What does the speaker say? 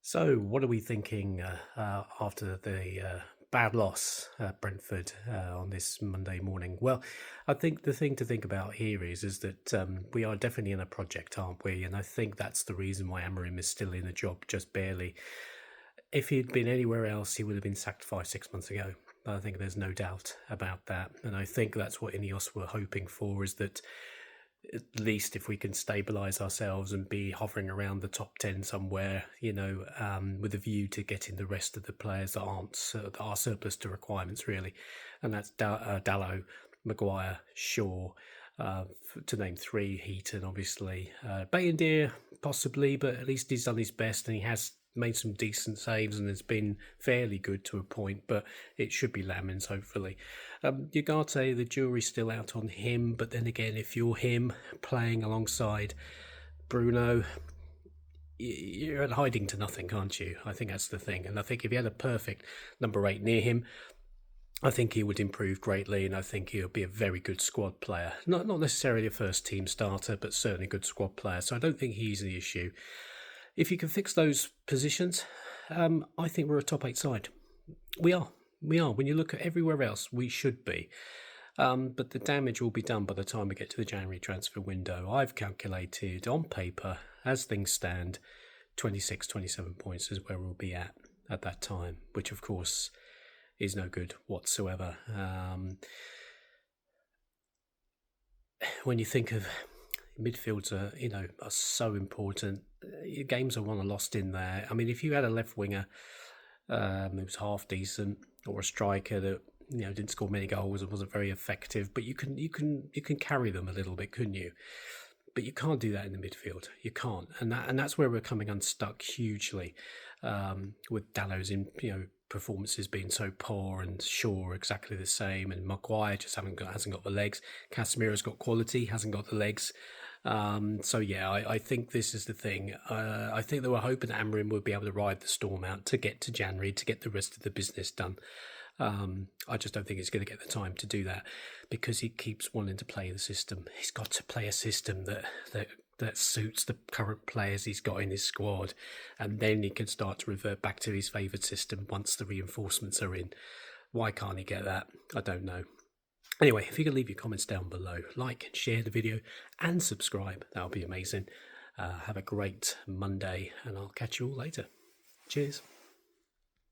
So, what are we thinking after the bad loss at Brentford on this Monday morning? Well, I think the thing to think about here is that we are definitely in a project, aren't we? And I think that's the reason why Amorim is still in the job, just barely. If he'd been anywhere else, he would have been sacked 5, 6 months ago. I think there's no doubt about that, and I think that's what Ineos were hoping for: is that at least if we can stabilize ourselves and be hovering around the top 10 somewhere, with a view to getting the rest of the players that that are surplus to requirements, really. And that's Dallo, Maguire, Shaw, to name three, Heaton, obviously. Bayindir, possibly, but at least he's done his best and he has made some decent saves and has been fairly good to a point, but it should be Lamins, hopefully. Ugarte, the jury's still out on him, but then again, if you're him playing alongside Bruno, you're hiding to nothing, can't you? I think that's the thing. And I think if you had a perfect number 8 near him, I think he would improve greatly, and I think he'll be a very good squad player. Not necessarily a first team starter, but certainly a good squad player. So I don't think he's the issue. If you can fix those positions, I think we're a top 8 side. We are. We are. When you look at everywhere else, we should be. But the damage will be done by the time we get to the January transfer window. I've calculated on paper, as things stand, 26, 27 points is where we'll be at that time, which of course is no good whatsoever. When you think of midfields are so important. Games are won or lost in there. I mean, if you had a left winger who was half decent, or a striker that didn't score many goals and wasn't very effective, but you can carry them a little bit, couldn't you? But you can't do that in the midfield. You can't, and that's where we're coming unstuck hugely. With Dallo's performances being so poor, and Shaw exactly the same, and Maguire just hasn't got the legs. Casemiro's got quality, hasn't got the legs. So yeah, I think this is the thing. I think they were hoping Amorim would be able to ride the storm out to get to January to get the rest of the business done. I just don't think he's going to get the time to do that, because he keeps wanting to play the system. He's got to play a system that suits the current players he's got in his squad, and then he can start to revert back to his favoured system once the reinforcements are in. Why can't he get that? I don't know. Anyway, if you could leave your comments down below, like and share the video, and subscribe, that would be amazing. Have a great Monday, and I'll catch you all later. Cheers.